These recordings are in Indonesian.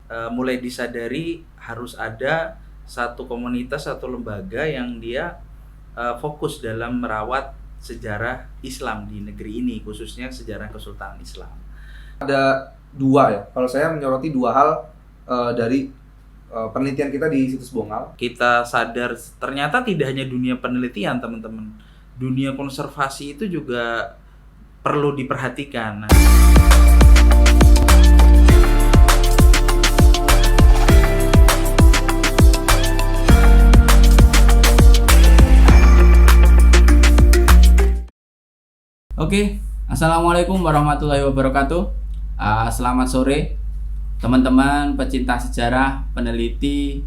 mulai disadari harus ada satu komunitas atau lembaga yang dia fokus dalam merawat sejarah Islam di negeri ini, khususnya sejarah Kesultanan Islam. Ada dua ya, kalau saya menyoroti dua hal dari penelitian kita di situs Bongal. Kita sadar ternyata tidak hanya dunia penelitian, teman-teman, dunia konservasi itu juga perlu diperhatikan. Oke, Assalamualaikum warahmatullahi wabarakatuh. Selamat sore teman-teman pecinta sejarah, peneliti,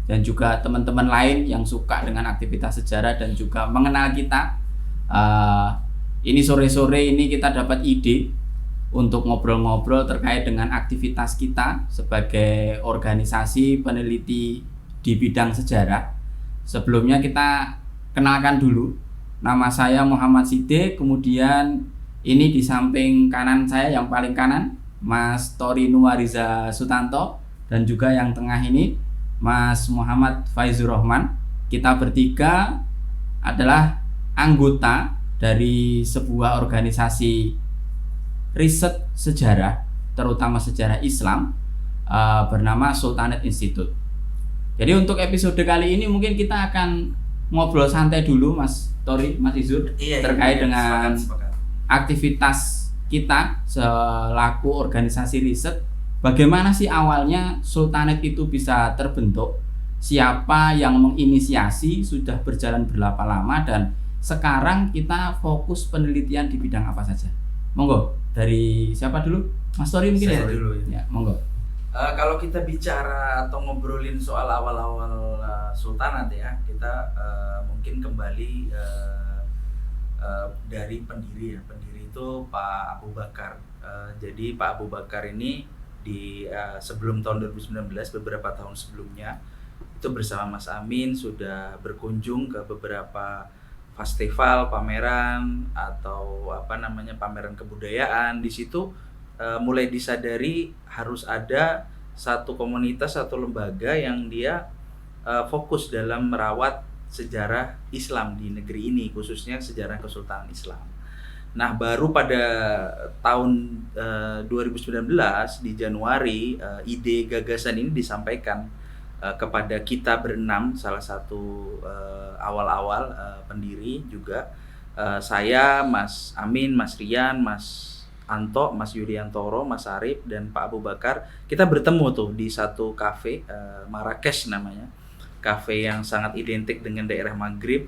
dan juga teman-teman lain yang suka dengan aktivitas sejarah dan juga mengenal kita. Ini sore-sore ini kita dapat ide untuk ngobrol-ngobrol terkait dengan aktivitas kita sebagai organisasi peneliti di bidang sejarah. Sebelumnya kita kenalkan dulu. Nama saya Muhammad Siddiq, kemudian ini di samping kanan saya yang paling kanan Mas Tori Nuwariza Sutanto, dan juga yang tengah ini Mas Muhammad Faizur Rahman. Kita bertiga adalah anggota dari sebuah organisasi riset sejarah, terutama sejarah Islam, bernama Sultanate Institute. Jadi untuk episode kali ini mungkin kita akan ngobrol santai dulu Mas Tori, Mas Izur, terkait dengan aktivitas kita selaku organisasi riset. Bagaimana sih awalnya Sultanate itu bisa terbentuk? Siapa yang menginisiasi? Sudah berjalan berapa lama? Dan sekarang kita fokus penelitian di bidang apa saja? Monggo, dari siapa dulu? Mas Tori mungkin Saya dulu ya. Monggo. Kalau kita bicara atau ngobrolin soal awal-awal Sultanate ya, kita mungkin kembali dari pendiri ya. Pendiri itu Pak Abu Bakar. Jadi Pak Abu Bakar ini di sebelum tahun 2019, beberapa tahun sebelumnya itu bersama Mas Amin sudah berkunjung ke beberapa festival, pameran atau pameran kebudayaan. Di situ mulai disadari harus ada satu komunitas atau lembaga yang dia fokus dalam merawat sejarah Islam di negeri ini, khususnya sejarah Kesultanan Islam. Nah, baru pada tahun 2019 di Januari ide gagasan ini disampaikan kepada kita berenam, salah satu awal-awal pendiri juga, saya, Mas Amin, Mas Rian, Mas Anto, Mas Yuliantoro, Mas Arif, dan Pak Abu Bakar. Kita bertemu tuh di satu kafe, Marrakesh namanya, kafe yang sangat identik dengan daerah Maghrib,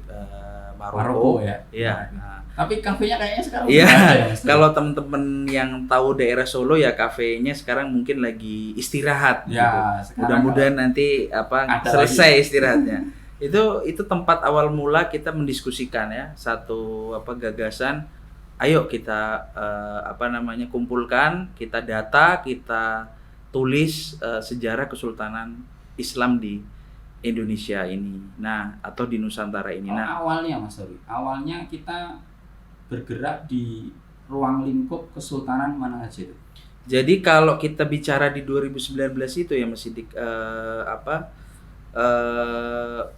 Maroko ya. Iya. Nah, tapi kafenya kayaknya sekarang iya. ya, Kalau teman-teman yang tahu daerah Solo ya, kafenya sekarang mungkin lagi istirahat. Ya, gitu. Mudah-mudahan nanti selesai lagi istirahatnya. Itu tempat awal mula kita mendiskusikan ya satu gagasan. Ayo kita kumpulkan, kita data, kita tulis sejarah Kesultanan Islam di Indonesia ini. Nah, atau di Nusantara ini. Awalnya Mas Tori, awalnya kita bergerak di ruang lingkup kesultanan mana aja itu? Jadi kalau kita bicara di 2019 itu ya Mas Sidik,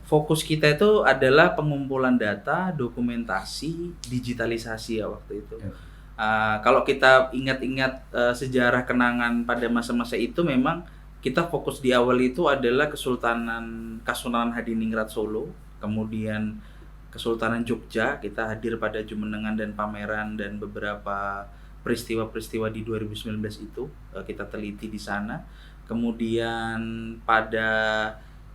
fokus kita itu adalah pengumpulan data, dokumentasi, digitalisasi ya waktu itu. Kalau kita ingat-ingat sejarah kenangan pada masa-masa itu, memang kita fokus di awal itu adalah Kesultanan Hadiningrat Solo, kemudian Kesultanan Jogja. Kita hadir pada Jumenengan dan pameran dan beberapa peristiwa-peristiwa di 2019 itu kita teliti di sana. Kemudian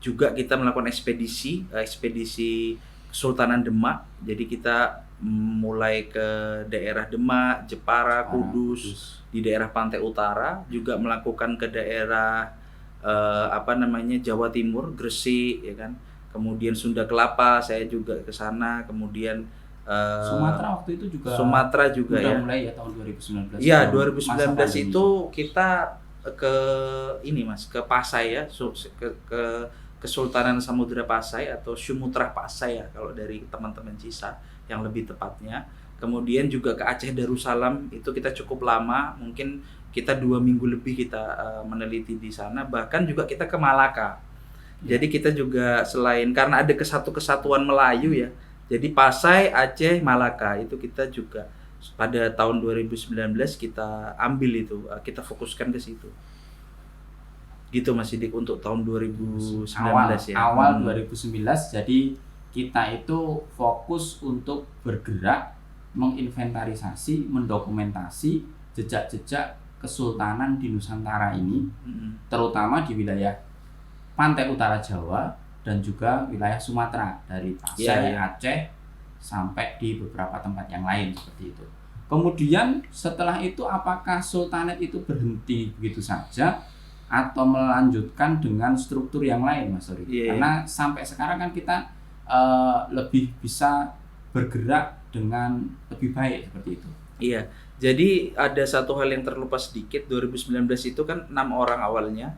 juga kita melakukan ekspedisi Kesultanan Demak. Jadi kita mulai ke daerah Demak, Jepara, Kudus, di daerah pantai utara, juga melakukan ke daerah Jawa Timur, Gresik ya kan. Kemudian Sunda Kelapa, saya juga ke sana. Kemudian Sumatera waktu itu juga. Sumatera juga udah ya. Mulai ya tahun 2019. Iya, 2019 itu kita ke ke Pasai ya, ke Kesultanan Samudra Pasai atau Sumutra Pasai ya kalau dari teman-teman Cisa yang lebih tepatnya. Kemudian juga ke Aceh Darussalam, itu kita cukup lama, mungkin kita 2 minggu lebih kita meneliti di sana, bahkan juga kita ke Malaka. Jadi kita juga selain karena ada kesatuan Melayu ya, jadi Pasai, Aceh, Malaka itu kita juga pada tahun 2019 kita ambil itu, kita fokuskan ke situ. Gitu Mas Sidik untuk tahun 2019 ya. Awal 2019, jadi kita itu fokus untuk bergerak menginventarisasi, mendokumentasi jejak-jejak kesultanan di Nusantara ini, terutama di wilayah pantai utara Jawa dan juga wilayah Sumatera, dari Pasai, Aceh sampai di beberapa tempat yang lain seperti itu. Kemudian setelah itu apakah sultanat itu berhenti begitu saja atau melanjutkan dengan struktur yang lain, Mas Sori? Karena sampai sekarang kan kita lebih bisa bergerak dengan lebih baik seperti itu. Iya, jadi ada satu hal yang terlupa sedikit. 2019 itu kan 6 orang awalnya.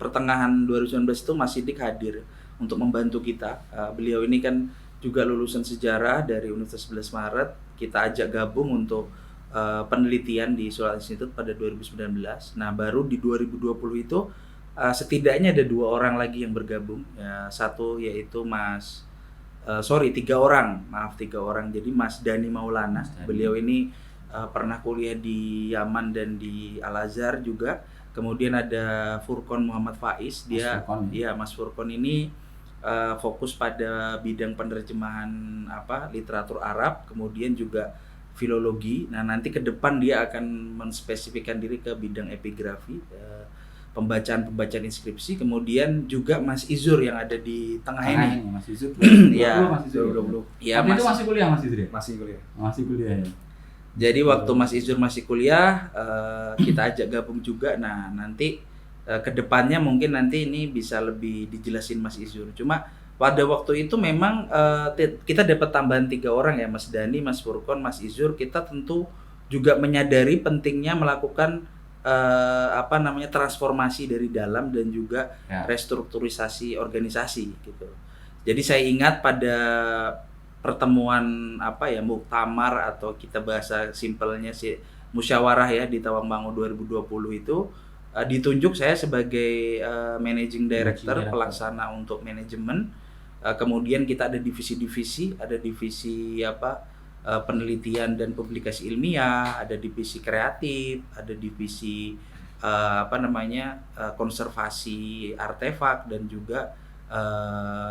Pertengahan 2019 itu Mas Sidik hadir untuk membantu kita. Beliau ini kan juga lulusan sejarah dari Universitas 11 Maret. Kita ajak gabung untuk penelitian di Sultan Institute pada 2019. Nah, baru di 2020 itu setidaknya ada 2 orang lagi yang bergabung. Satu yaitu 3 orang. Maaf, 3 orang. Jadi Mas Dhani Maulana. Beliau ini pernah kuliah di Yaman dan di Al-Azhar juga. Kemudian ada Furqon Muhammad Faiz, Mas Furqon ini fokus pada bidang penerjemahan literatur Arab, kemudian juga filologi. Nah, nanti ke depan dia akan menspesifikkan diri ke bidang epigrafi, pembacaan inskripsi. Kemudian juga Mas Izur yang ada di tengah ini. Mas Izur. Mas Izur 20. Ya, Mas itu masih kuliah Mas Izur ya? Masih kuliah ya. Jadi waktu Mas Izur masih kuliah, kita ajak gabung juga. Nah, nanti kedepannya mungkin nanti ini bisa lebih dijelasin Mas Izur. Cuma pada waktu itu memang kita dapat tambahan 3 orang ya, Mas Dhani, Mas Furqon, Mas Izur. Kita tentu juga menyadari pentingnya melakukan transformasi dari dalam dan juga restrukturisasi organisasi gitu. Jadi saya ingat pada pertemuan muktamar atau kita bahasa simpelnya sih musyawarah ya di Tawangmangu 2020 itu ditunjuk saya sebagai managing director pelaksana untuk manajemen. Kemudian kita ada divisi-divisi, ada divisi penelitian dan publikasi ilmiah, ada divisi kreatif, ada divisi konservasi artefak dan juga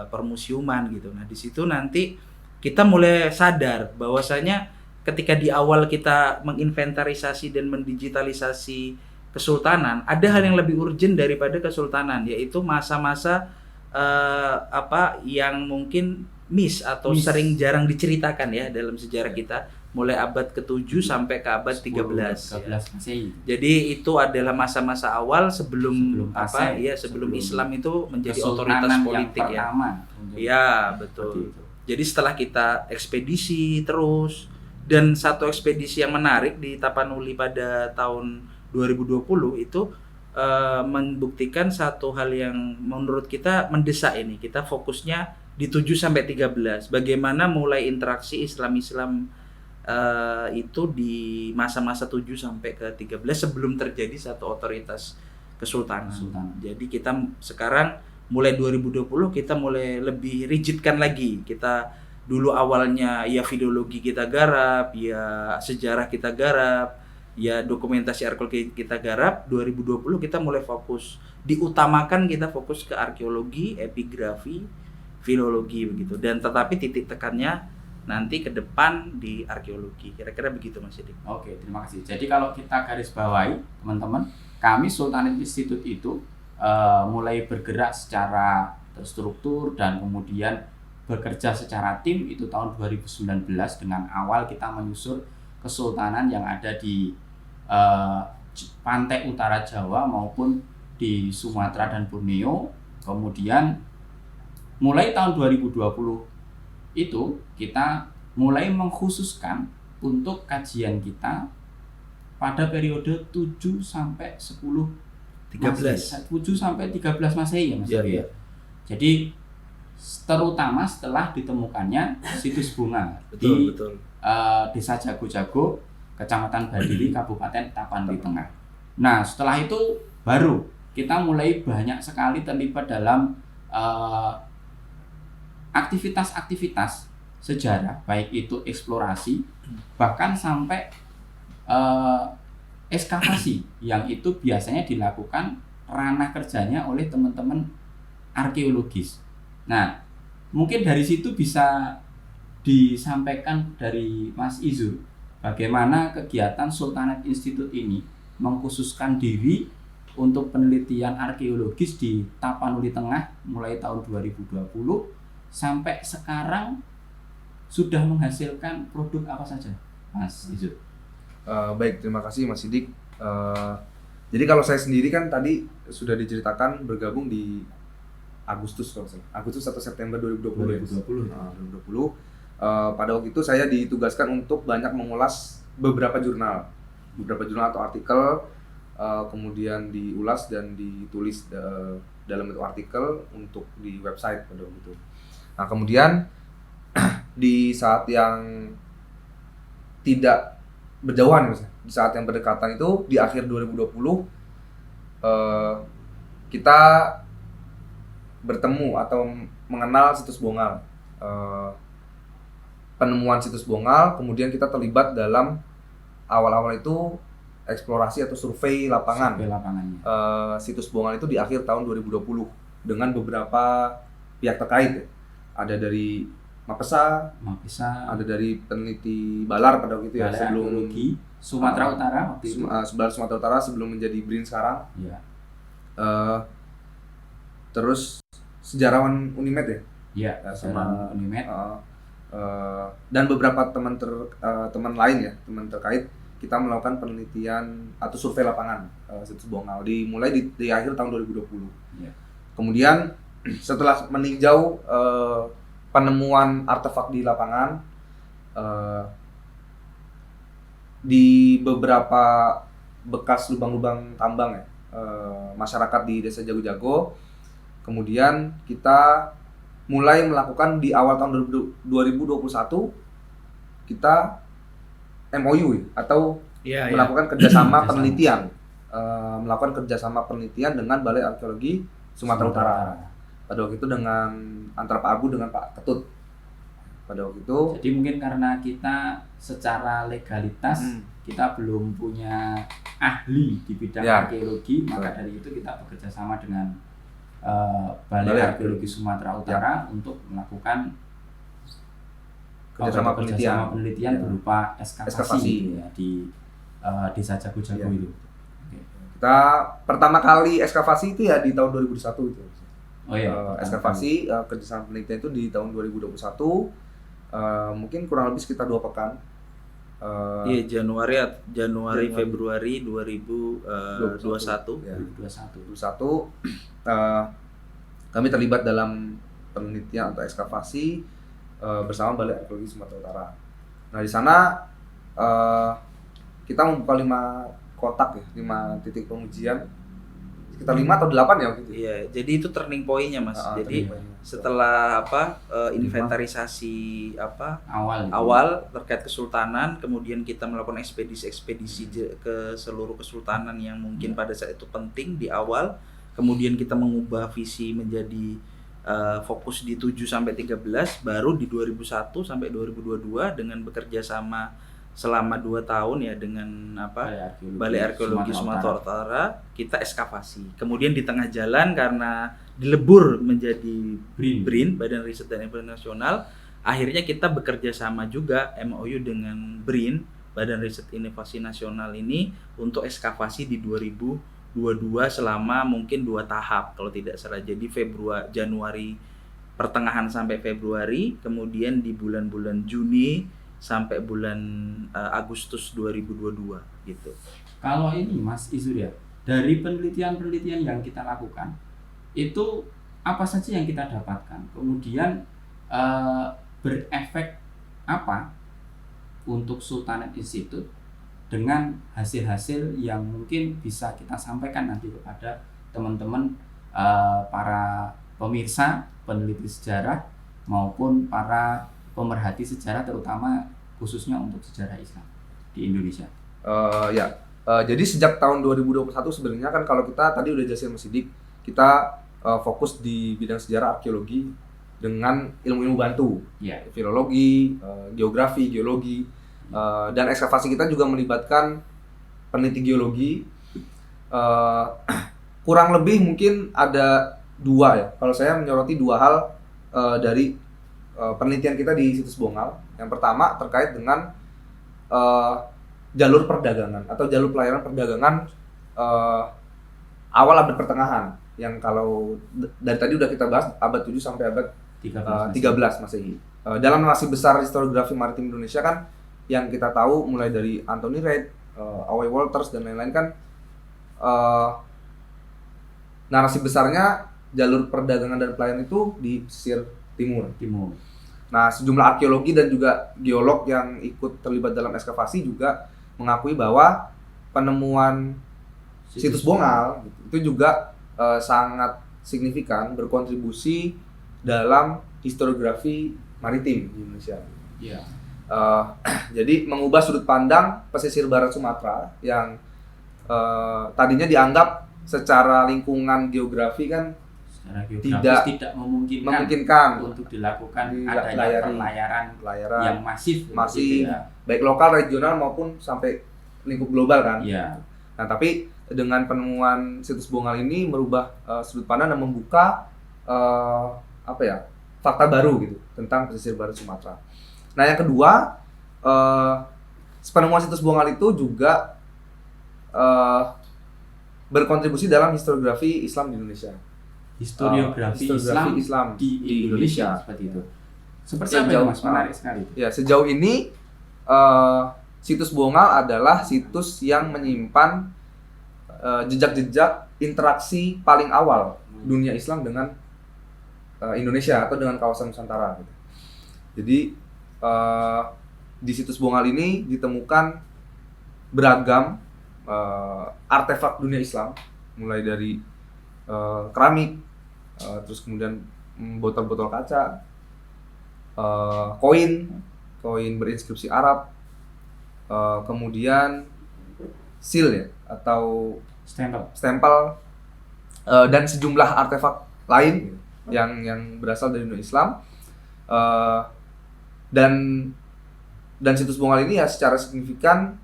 permusiuman gitu. Nah, di situ nanti kita mulai sadar bahwasanya ketika di awal kita menginventarisasi dan mendigitalisasi kesultanan, ada hal yang lebih urgent daripada kesultanan, yaitu masa-masa yang mungkin atau sering jarang diceritakan ya dalam sejarah kita, mulai abad ke-7 sampai ke abad 13. Jadi itu adalah masa-masa awal sebelum Islam itu menjadi otoritas politik ya. Iya, betul. Jadi setelah kita ekspedisi terus, dan satu ekspedisi yang menarik di Tapanuli pada tahun 2020 itu membuktikan satu hal yang menurut kita mendesak ini. Kita fokusnya di 7 sampai 13. Bagaimana mulai interaksi Islam-Islam itu di masa-masa 7 sampai ke 13 sebelum terjadi satu otoritas kesultanan. Jadi kita sekarang mulai 2020 kita mulai lebih rigidkan lagi. Kita dulu awalnya ya filologi kita garap, ya sejarah kita garap, ya dokumentasi arkeologi kita garap. 2020 kita mulai fokus, diutamakan kita fokus ke arkeologi, epigrafi, filologi begitu. Dan tetapi titik tekannya nanti ke depan di arkeologi. Kira-kira begitu Mas Sidik. Oke, terima kasih. Jadi kalau kita garis bawahi teman-teman, kami Sultanate Institute itu mulai bergerak secara terstruktur dan kemudian bekerja secara tim itu tahun 2019 dengan awal kita menyusur kesultanan yang ada di pantai utara Jawa maupun di Sumatera dan Borneo. Kemudian mulai tahun 2020 itu kita mulai mengkhususkan untuk kajian kita pada periode 7 sampai 7 sampai 13 Masehi ya Mas ya. Jadi terutama setelah ditemukannya situs bunga di Desa Jago-Jago, Kecamatan Badiri, Kabupaten Tapanuli Tengah. Nah, setelah itu baru kita mulai banyak sekali terlibat dalam aktivitas-aktivitas sejarah, baik itu eksplorasi, bahkan sampai ekskavasi, yang itu biasanya dilakukan ranah kerjanya oleh teman-teman arkeologis. Nah, mungkin dari situ bisa disampaikan dari Mas Izur, bagaimana kegiatan Sultanate Institute ini mengkhususkan diri untuk penelitian arkeologis di Tapanuli Tengah mulai tahun 2020 sampai sekarang sudah menghasilkan produk apa saja, Mas Izur? Baik, terima kasih Mas Sidik. Jadi kalau saya sendiri kan tadi sudah diceritakan bergabung di Agustus atau September 2020. 2020. 2020. Pada waktu itu saya ditugaskan untuk banyak mengulas beberapa jurnal atau artikel, kemudian diulas dan ditulis dalam bentuk artikel untuk di website pada waktu itu. Nah, kemudian di saat yang tidak berjauhan, di saat yang berdekatan itu di akhir 2020 kita bertemu atau mengenal situs Bongal, penemuan situs Bongal. Kemudian kita terlibat dalam awal-awal itu eksplorasi atau survei lapangan. Situs Bongal itu di akhir tahun 2020 dengan beberapa pihak terkait ya. Ada dari Mapesa, ada dari peneliti Balar pada waktu itu ya, sebelum Sumatera Utara waktu itu. Sumatera Utara sebelum menjadi BRIN sekarang. Iya. Terus sejarawan Unimed ya. Iya, sama Unimed. Dan beberapa teman lain ya, teman terkait, kita melakukan penelitian atau survei lapangan situs Bongal dimulai di akhir tahun 2020. Iya. Kemudian setelah meninjau penemuan artefak di lapangan di beberapa bekas lubang-lubang tambang ya, masyarakat di Desa Jago-Jago, kemudian kita mulai melakukan di awal tahun 2021 kita MOU atau melakukan kerjasama penelitian, melakukan kerjasama penelitian dengan Balai Arkeologi Sumatera Utara. Pada waktu itu dengan antara Pak Abu dengan Pak Ketut. Pada waktu itu. Jadi mungkin karena kita secara legalitas kita belum punya ahli di bidang arkeologi, maka dari itu kita bekerja sama dengan Balai Arkeologi Sumatera Utara untuk melakukan kerjasama penelitian berupa ekskavasi ya, di Desa Jago-Jago itu. Okay. Kita pertama kali ekskavasi itu ya di tahun 2021 itu. Oh iya. Ekskavasi kerjasama penelitian itu di tahun 2021, mungkin kurang lebih sekitar 2 pekan. Iya, Januari Februari 2021. Ya, 2021 kami terlibat dalam penelitian atau ekskavasi bersama Balai Arkeologi Sumatera Utara. Nah, di sana kita membuka 5 kotak ya, 5 titik pengujian, sekitar 5 atau 8 ya gitu. Iya, jadi itu turning point-nya Mas. Jadi setelah inventarisasi awal terkait kesultanan, kemudian kita melakukan ekspedisi ke seluruh kesultanan yang mungkin pada saat itu penting di awal. Kemudian kita mengubah visi menjadi fokus di 7 sampai 13, baru di 2001 sampai 2022 dengan bekerja sama selama 2 tahun ya dengan Balai Arkeologi Sumatera Utara, kita ekskavasi. Kemudian di tengah jalan karena dilebur menjadi BRIN, Badan Riset dan Inovasi Nasional, akhirnya kita bekerja sama juga MOU dengan BRIN, Badan Riset Inovasi Nasional ini untuk ekskavasi di 2022 selama mungkin 2 tahap kalau tidak salah. Jadi Januari pertengahan sampai Februari, kemudian di bulan-bulan Juni sampai bulan Agustus 2022 gitu. Kalau ini Mas Izur ya, dari penelitian-penelitian yang kita lakukan itu apa saja yang kita dapatkan, kemudian berefek apa untuk Sultanate Institute dengan hasil-hasil yang mungkin bisa kita sampaikan nanti kepada teman-teman para pemirsa peneliti sejarah maupun para pemerhati sejarah, terutama khususnya untuk sejarah Islam di Indonesia. Ya, Jadi sejak tahun 2021 sebenarnya kan kalau kita tadi udah jelasin Mas Sidik, kita fokus di bidang sejarah arkeologi dengan ilmu-ilmu bantu, Ya. filologi, geografi, geologi, dan ekskavasi kita juga melibatkan peneliti geologi. Kurang lebih mungkin ada 2 ya. Kalau saya menyoroti 2 hal dari penelitian kita di situs Bongal. Yang pertama terkait dengan jalur perdagangan atau jalur pelayaran perdagangan awal abad pertengahan, yang kalau dari tadi udah kita bahas abad 7 sampai abad 13 Masehi. Dalam narasi besar historiografi maritim Indonesia kan yang kita tahu mulai dari Anthony Reid, A.W. Walters dan lain-lain kan narasi besarnya jalur perdagangan dan pelayaran itu di pesisir timur. Nah, sejumlah arkeologi dan juga geolog yang ikut terlibat dalam ekskavasi juga mengakui bahwa penemuan situs Bongal itu juga sangat signifikan berkontribusi dalam historiografi maritim di Indonesia. Ya. Jadi mengubah sudut pandang pesisir barat Sumatera yang tadinya dianggap secara lingkungan geografi kan Secara geografis tidak memungkinkan untuk dilakukan adanya pelayaran yang masif gitu ya. Baik lokal, regional maupun sampai lingkup global kan. Ya. Nah, tapi dengan penemuan situs Bongal ini merubah sudut pandang dan membuka fakta baru gitu tentang pesisir barat Sumatera. Nah, yang kedua, penemuan situs Bongal itu juga berkontribusi dalam historiografi Islam di Indonesia. Historiografi Islam di Indonesia seperti itu. Seperti apa ya, Mas? Menarik sekali. Ya, sejauh ini situs Bongal adalah situs yang menyimpan jejak-jejak interaksi paling awal dunia Islam dengan Indonesia atau dengan kawasan Nusantara gitu. Jadi di situs Bongal ini ditemukan beragam artefak dunia Islam, mulai dari keramik, terus kemudian botol-botol kaca, koin berinskripsi Arab, kemudian seal ya atau stempel, dan sejumlah artefak lain yang berasal dari dunia Islam, dan situs Bongal ini ya secara signifikan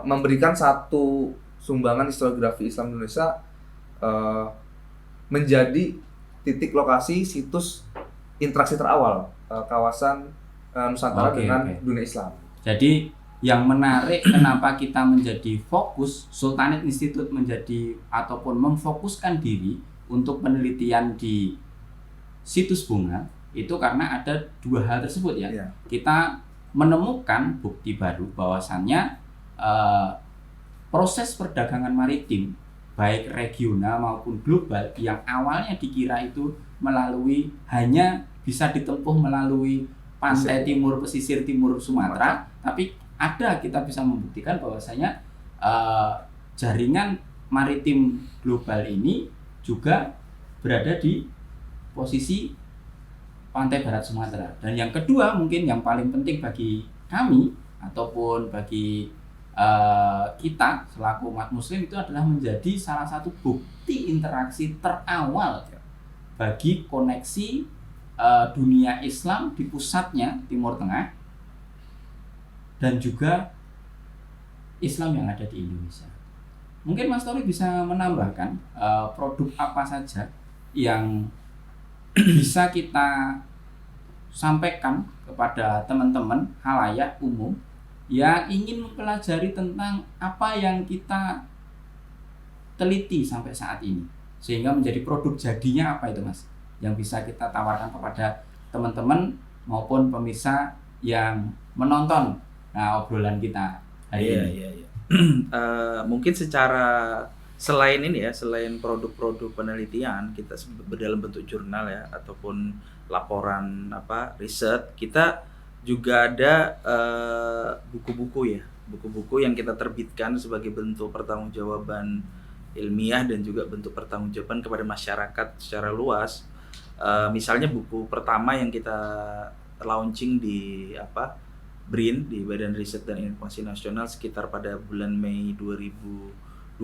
memberikan satu sumbangan historiografi Islam Indonesia, menjadi titik lokasi situs interaksi terawal kawasan Nusantara dengan dunia Islam. Jadi yang menarik kenapa kita menjadi fokus, Sultanate Institute menjadi ataupun memfokuskan diri untuk penelitian di situs Bongal itu karena ada 2 hal tersebut ya. Yeah. Kita menemukan bukti baru bahwasannya proses perdagangan maritim baik regional maupun global yang awalnya dikira itu hanya bisa ditempuh melalui pantai timur, pesisir timur Sumatera, tapi kita bisa membuktikan bahwasanya jaringan maritim global ini juga berada di posisi pantai barat Sumatera. Dan yang kedua mungkin yang paling penting bagi kami ataupun bagi kita selaku umat muslim itu adalah menjadi salah satu bukti interaksi terawal bagi koneksi dunia Islam di pusatnya Timur Tengah dan juga Islam yang ada di Indonesia. Mungkin Mas Tori bisa menambahkan produk apa saja yang bisa kita sampaikan kepada teman-teman halayak umum yang ingin mempelajari tentang apa yang kita teliti sampai saat ini sehingga menjadi produk jadinya apa itu Mas yang bisa kita tawarkan kepada teman-teman maupun pemirsa yang menonton obrolan kita hari ini. Iya. Mungkin selain produk-produk penelitian kita dalam bentuk jurnal ya ataupun laporan riset, kita juga ada buku-buku yang kita terbitkan sebagai bentuk pertanggungjawaban ilmiah dan juga bentuk pertanggungjawaban kepada masyarakat secara luas. Misalnya buku pertama yang kita launching di BRIN, di Badan Riset dan Inovasi Nasional, sekitar pada bulan Mei 2023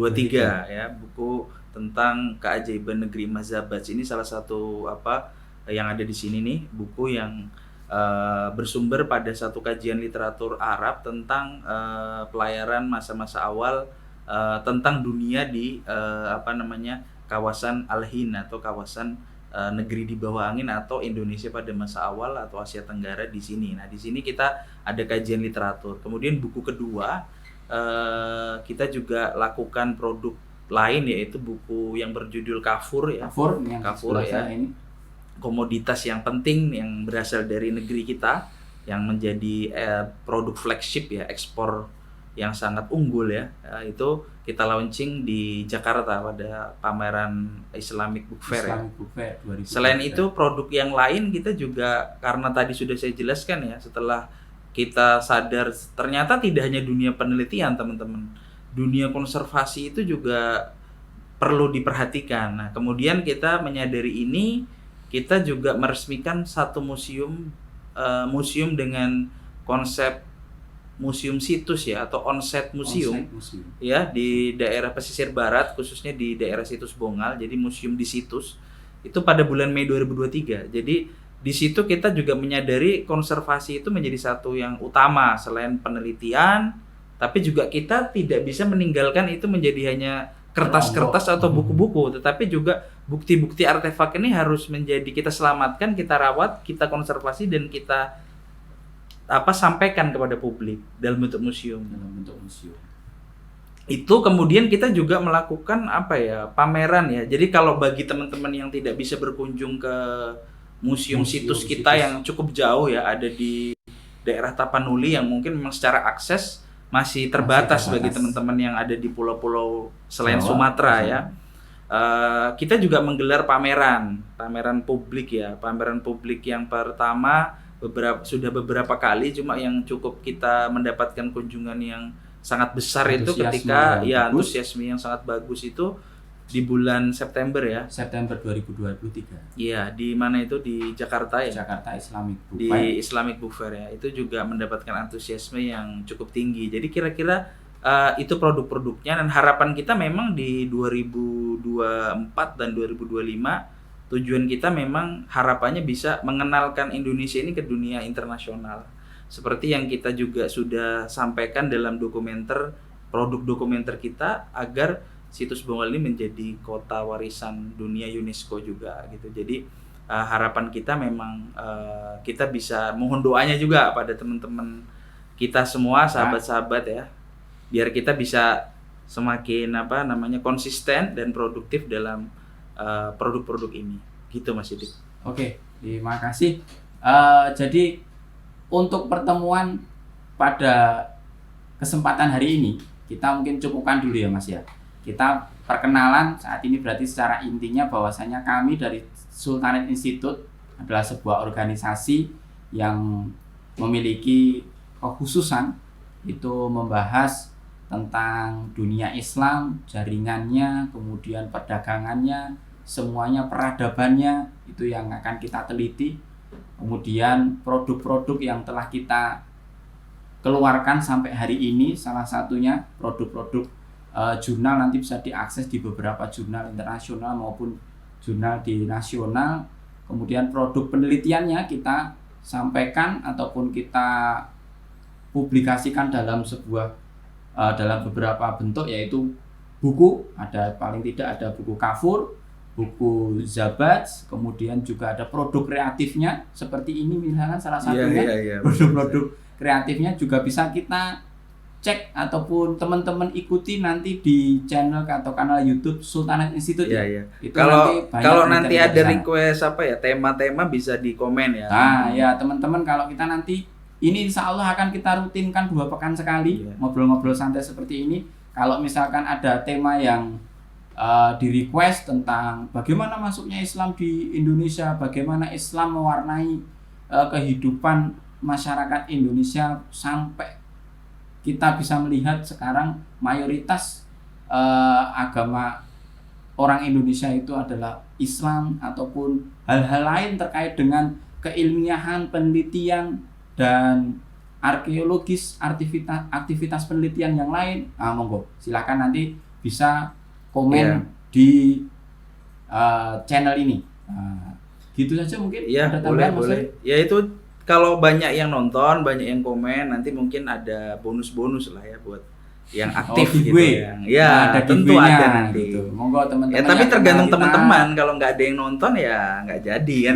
ya, buku tentang keajaiban negeri Emas Zabaj. Ini salah satu yang ada di sini nih, buku yang bersumber pada satu kajian literatur Arab tentang pelayaran masa-masa awal tentang dunia di kawasan Al-Hind atau kawasan negeri di bawah angin atau Indonesia pada masa awal atau Asia Tenggara di sini. Nah, di sini kita ada kajian literatur. Kemudian buku kedua kita juga lakukan produk lain, yaitu buku yang berjudul Kafur ya. Kafur ya. Ini komoditas yang penting yang berasal dari negeri kita yang menjadi produk flagship ya, ekspor yang sangat unggul ya. Itu kita launching di Jakarta pada pameran Islamic Book Fair ya. 2023. Selain itu produk yang lain kita juga, karena tadi sudah saya jelaskan ya, setelah kita sadar ternyata tidak hanya dunia penelitian teman-teman, dunia konservasi itu juga perlu diperhatikan. Nah, kemudian kita menyadari ini, kita juga meresmikan satu museum dengan konsep museum situs ya, atau on-site museum ya, di daerah pesisir barat, khususnya di daerah Situs Bongal. Jadi museum di situs itu pada bulan Mei 2023. Jadi di situ kita juga menyadari konservasi itu menjadi satu yang utama selain penelitian, tapi juga kita tidak bisa meninggalkan itu menjadi hanya kertas-kertas atau buku-buku, tetapi juga bukti-bukti artefak ini harus menjadi kita selamatkan, kita rawat, kita konservasi, dan kita sampaikan kepada publik dalam bentuk museum. Itu kemudian kita juga melakukan pameran ya. Jadi kalau bagi teman-teman yang tidak bisa berkunjung ke museum situs kita yang cukup jauh ya, ada di daerah Tapanuli yang mungkin memang secara akses masih terbatas bagi teman-teman yang ada di pulau-pulau selain Sumatera ya. Kita juga menggelar pameran publik ya. Pameran publik yang pertama sudah beberapa kali, cuma yang cukup kita mendapatkan kunjungan yang sangat besar itu ketika antusiasme yang sangat bagus itu di bulan September ya. September 2023. Iya, di mana itu, di Jakarta ya. Jakarta Islamic Book di Fair. Islamic Book Fair ya. Itu juga mendapatkan antusiasme yang cukup tinggi. Jadi kira-kira itu produk-produknya, dan harapan kita memang di 2024 dan 2025 tujuan kita memang harapannya bisa mengenalkan Indonesia ini ke dunia internasional. Seperti yang kita juga sudah sampaikan dalam produk dokumenter kita, agar Situs Bongal ini menjadi kota warisan dunia UNESCO juga gitu. Jadi harapan kita memang kita bisa mohon doanya juga pada teman-teman kita semua, sahabat-sahabat ya, biar kita bisa semakin konsisten dan produktif dalam produk-produk ini. Gitu Mas Sidik. Oke, terima kasih. Jadi untuk pertemuan pada kesempatan hari ini kita mungkin cukupkan dulu ya Mas ya. Kita perkenalan saat ini berarti secara intinya bahwasanya kami dari Sultanate Institute adalah sebuah organisasi yang memiliki kekhususan itu membahas tentang dunia Islam, jaringannya, kemudian perdagangannya, semuanya, peradabannya, itu yang akan kita teliti. Kemudian produk-produk yang telah kita keluarkan sampai hari ini, salah satunya produk-produk jurnal nanti bisa diakses di beberapa jurnal internasional maupun jurnal di nasional. Kemudian produk penelitiannya kita sampaikan ataupun kita publikasikan dalam beberapa bentuk, yaitu buku, ada paling tidak ada buku Kafur, buku Zabaj, kemudian juga ada produk kreatifnya seperti ini misalkan salah satunya. Produk-produk kreatifnya juga bisa kita cek ataupun teman-teman ikuti nanti di channel atau kanal YouTube Sultanate Institute ya. Itu kalau nanti ada request tema-tema bisa di komen ya. Nah, ya teman-teman, kalau kita nanti ini insya Allah akan kita rutinkan 2 pekan sekali ngobrol-ngobrol santai seperti ini. Kalau misalkan ada tema yang di request tentang bagaimana masuknya Islam di Indonesia, bagaimana Islam mewarnai kehidupan masyarakat Indonesia, sampai kita bisa melihat sekarang mayoritas agama orang Indonesia itu adalah Islam, ataupun hal-hal lain terkait dengan keilmiahan, penelitian, dan arkeologis, aktivitas penelitian yang lain, monggo silakan nanti bisa komen Iya. di channel ini. Gitu saja mungkin. Iya, Ada boleh, tambahan, Mas boleh. Ferry? Ya itu kalau banyak yang nonton, banyak yang komen, nanti mungkin ada bonus-bonus lah ya buat yang aktif gitu giveaway. yang. Ya, Ada tentu giveaway-nya ada nanti. gitu. Monggo teman-teman. Ya tapi yang tergantung kenal kita. teman-teman, kalau nggak ada yang nonton ya nggak jadi kan.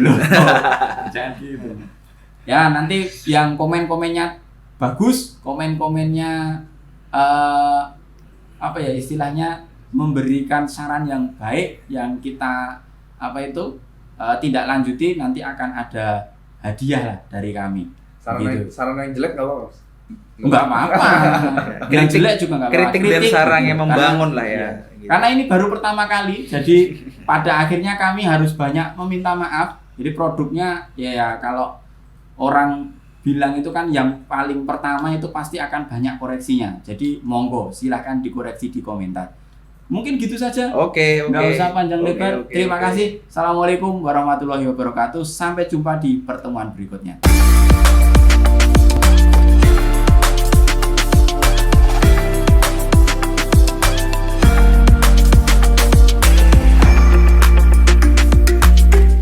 Jadi gitu. Ya nanti yang komen-komennya bagus, komen-komennya apa ya istilahnya memberikan saran yang baik yang kita tidak lanjuti, nanti akan ada hadiah lah dari kami. Gitu. Saran yang jelek nggak apa-apa, Mas? Enggak apa-apa. Yang Kritik- jelek juga enggak apa-apa. kritik dan saran gitu. yang membangun lah ya. Iya. Gitu. Karena ini baru pertama kali, jadi pada akhirnya kami harus banyak meminta maaf. Jadi produknya ya kalau orang bilang itu kan yang paling pertama itu pasti akan banyak koreksinya. Jadi monggo silahkan dikoreksi di komentar. Mungkin gitu saja. Oke. Nggak usah panjang Oke, lebar. oke, Terima oke. kasih. Assalamualaikum warahmatullahi wabarakatuh. Sampai jumpa di pertemuan berikutnya.